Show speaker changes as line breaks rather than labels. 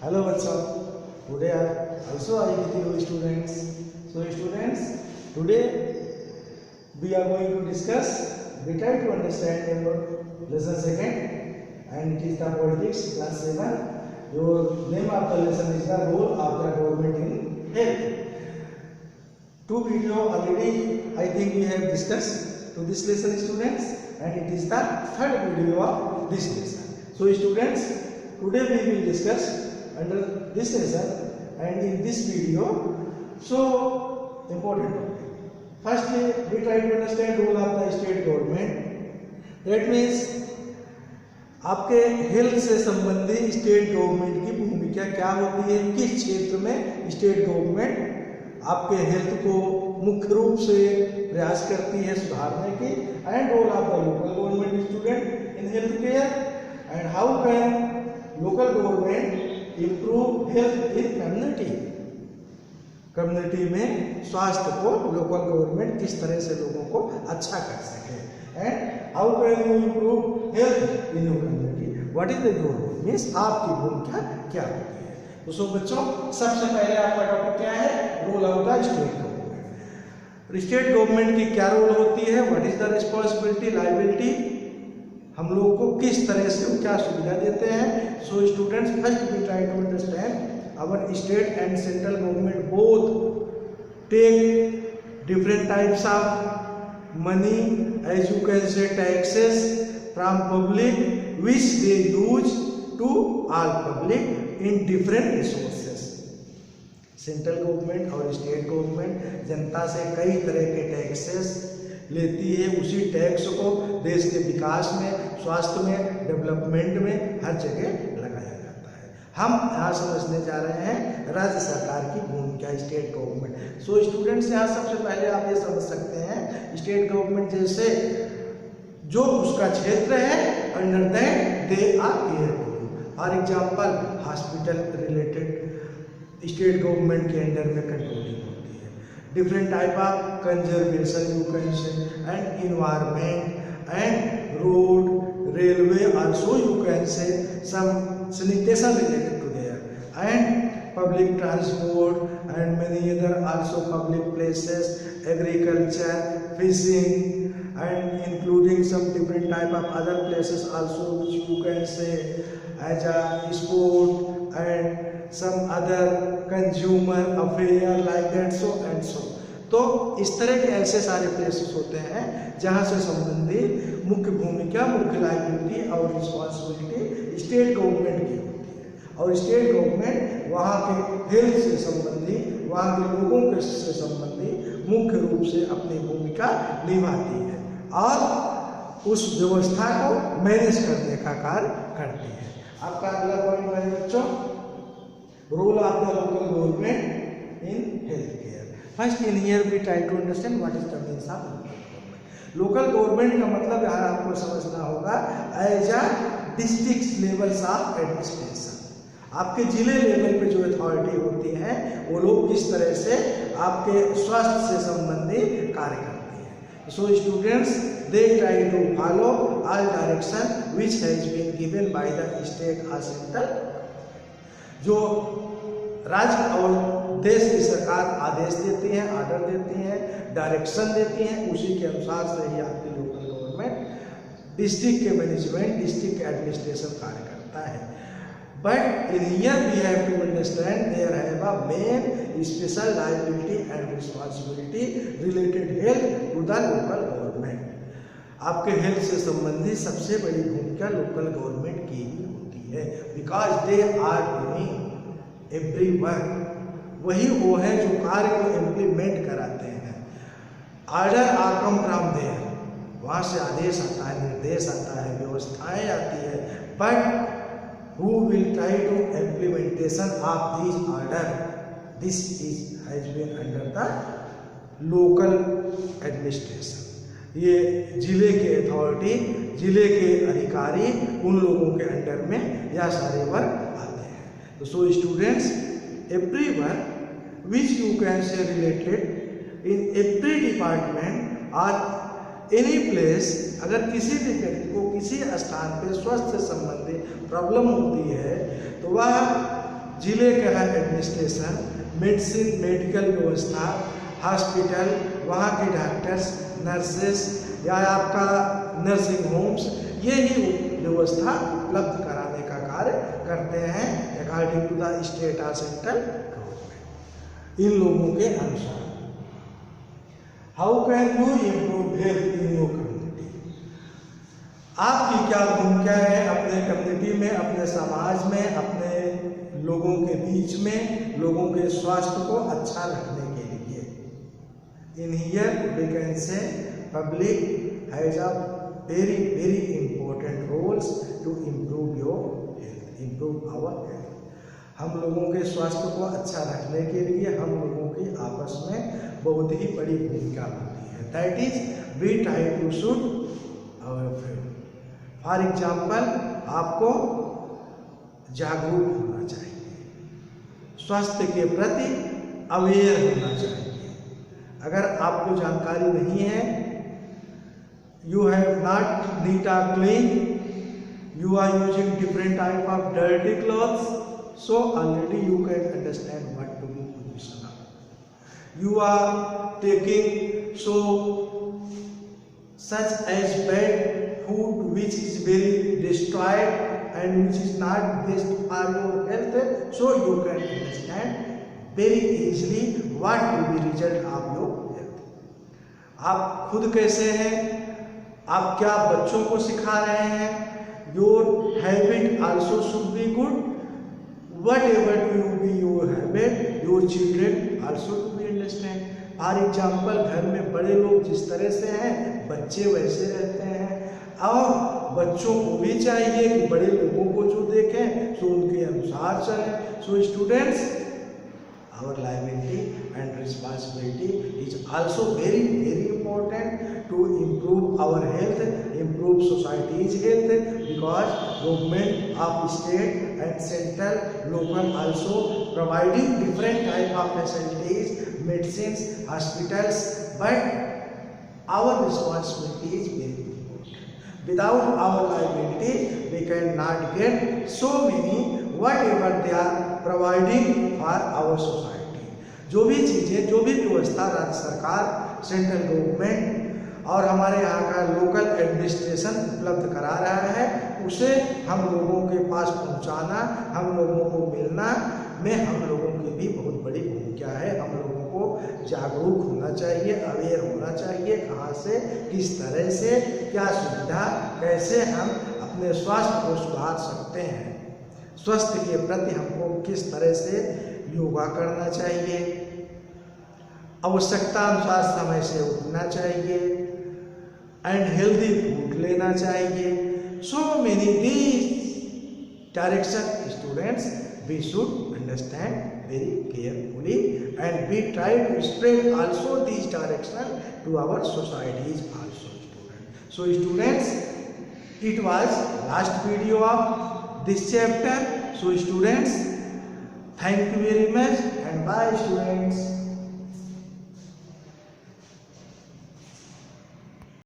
Hello bachcho, today also I with you students. So students, today we are going to discuss, we try to understand your lesson second and it is the politics class 7. Your name of the lesson is the role of the government in health. Two video already I think we have discussed to this lesson students, and it is the third video of this lesson. So students, today we will discuss under this lesson and in this video so important topic. Firstly, we try to understand role of the state government. That means आपके health से संबंधित state government की भूमिका क्या होती है, किस क्षेत्र में स्टेट गवर्नमेंट आपके हेल्थ को मुख्य रूप से प्रयास करती है सुधारने की, and role of the local government student in health care and how can local government improve health in community में स्वास्थ्य को लोकल गवर्नमेंट किस तरह से लोगों को अच्छा कर सके, and how can you improve health in your community, what is the role means आपकी भूमिका क्या होती है। तो सो बच्चों, सबसे पहले आपका टॉपिक क्या है, role of the state government. State government की क्या रोल होती है, what is the responsibility, liability, हम लोग को किस तरह से वो क्या सुविधा देते हैं। So students, first we try to understand our state and central government both take different types of money, as you can say taxes from public which they use to all public in different resources. Central government और state government जनता से कई तरह के taxes लेती है, उसी tax को देश के विकास में, स्वास्थ्य में, डेवलपमेंट में हर जगह लगाया जाता है। हम यहाँ समझने जा रहे हैं राज्य सरकार की भूमिका, स्टेट गवर्नमेंट। सो स्टूडेंट्स, यहाँ सबसे पहले आप ये समझ सकते हैं स्टेट गवर्नमेंट जैसे जो उसका क्षेत्र है, under that they are care to. For example, hospital related state government के अंडर में कंट्रोलिंग होती है। Different type of conservation you can say, and environment and road railway also you can say, some sanitation related to there, and public transport and many other also public places, agriculture, fishing, and including some different type of other places also which you can say as a sport and some other consumer affair like that, so and so। तो इस तरह के ऐसे सारे places होते हैं जहाँ से संबंधित मुख्य भूमिका, मुख्य लायबिलिटी और रिस्पॉन्सिबिलिटी स्टेट गवर्नमेंट की होती है, और स्टेट गवर्नमेंट वहाँ के हेल्थ से संबंधित, वहाँ के लोगों के से संबंधित मुख्य रूप से अपनी भूमिका निभाती है और उस व्यवस्था को मैनेज करने का कार्य करती है। आपका अगला पॉइंट है बच्चों, role of the local government in health care. First in here we try to understand what is the means of local government का मतलब यहाँ आपको समझना होगा as a district levels of administration. आपके जिले लेवल पे जो अथॉरिटी होती है वो लोग किस तरह से आपके स्वास्थ्य से संबंधित कार्य करती है। So students, they try to follow all direction which has been given by the state और सेंट्रल। जो राज्य और देश की सरकार आदेश देती है, ऑर्डर देती है, डायरेक्शन देती है, उसी के अनुसार से ही आपकी लोकल गवर्नमेंट डिस्ट्रिक्ट के मैनेजमेंट, डिस्ट्रिक्ट के एडमिनिस्ट्रेशन कार्य करता है। But in here we have to understand there have a main special liability and responsibility related health to the local government. आपके हेल्थ से संबंधित सबसे बड़ी भूमिका लोकल गवर्नमेंट की ही होती है, because they are doing every work. वही वो है जो कार्य को इम्प्लीमेंट कराते हैं। Order are come from there, वहाँ से आदेश आता है, निर्देश आता है, व्यवस्थाएं आती है, but who will try to implementation of this order, this is has been under the local administration. ये जिले के अथॉरिटी, जिले के अधिकारी, उन लोगों के अंडर में यह सारे वर्क आते हैं। तो so students, every work which you can say related in every department or any place, अगर किसी भी व्यक्ति को किसी स्थान पे स्वास्थ्य से संबंधित प्रॉब्लम होती है तो वह जिले का एडमिनिस्ट्रेशन, मेडिसिन, मेडिकल व्यवस्था, हॉस्पिटल, वहाँ के डॉक्टर्स, नर्सेस या आपका नर्सिंग होम्स, ये ही व्यवस्था उपलब्ध कराने का कार्य करते हैं अकॉर्डिंग टू द स्टेट और सेंट्रल गवर्नमेंट। इन लोगों के अनुसार how can you improve health in your community? आपकी क्या भूमिका है अपने कम्युनिटी में, अपने समाज में, अपने लोगों के बीच में, लोगों के स्वास्थ्य को अच्छा रखने के लिए? In here we can say public has a very very important roles to improve your health, improve our health। हम लोगों के स्वास्थ्य को अच्छा रखने के लिए हम लोगों की आपस में बहुत ही बड़ी भूमिका होती है। That is we try to should our friend. For example, आपको जागरूक होना चाहिए, स्वास्थ्य के प्रति अवेयर होना चाहिए। अगर आपको जानकारी नहीं है, you have not neat or clean, you are using different type of dirty clothes, so already you can understand what to be position of. You are taking such as bad food which is very destroyed and which is not best for your health, so you can understand very easily what will be result of your health. आप खुद कैसे हैं, आप क्या बच्चों को सिखा रहे हैं? Your habit also should be good, whatever to be your habit, your children also to be understand. For example, घर में बड़े लोग जिस तरह से हैं, बच्चे वैसे रहते हैं, और बच्चों को भी चाहिए कि बड़े लोगों को जो देखें सो उनके अनुसार चलें। So students, our liability and responsibility is also very very important to improve our health, improve society's health, because government of state and central local also providing different type of facilities, medicines, hospitals, but our responsibility is very important. Without our liability we cannot get so many whatever they are providing for our society। जो भी चीज़ें, जो भी व्यवस्था राज्य सरकार, central government और हमारे यहाँ का लोकल एडमिनिस्ट्रेशन उपलब्ध करा रहा है, उसे हम लोगों के पास पहुँचाना, हम लोगों को मिलना में हम लोगों की भी बहुत बड़ी भूमिका है। हम लोगों को जागरूक होना चाहिए, अवेयर होना चाहिए, कहाँ से, किस तरह से, क्या सुविधा, कैसे हम अपने स्वास्थ्य को सुधार सकते हैं। स्वास्थ्य के प्रति हमको किस तरह से योगा करना चाहिए, आवश्यकता अनुसार समय से उठना चाहिए, एंड हेल्दी फूड लेना चाहिए। So many these direction students we should understand very carefully, and we try to spread also these direction to our societies also student. So students, it was last video of this chapter. So students, thank you very much and bye students.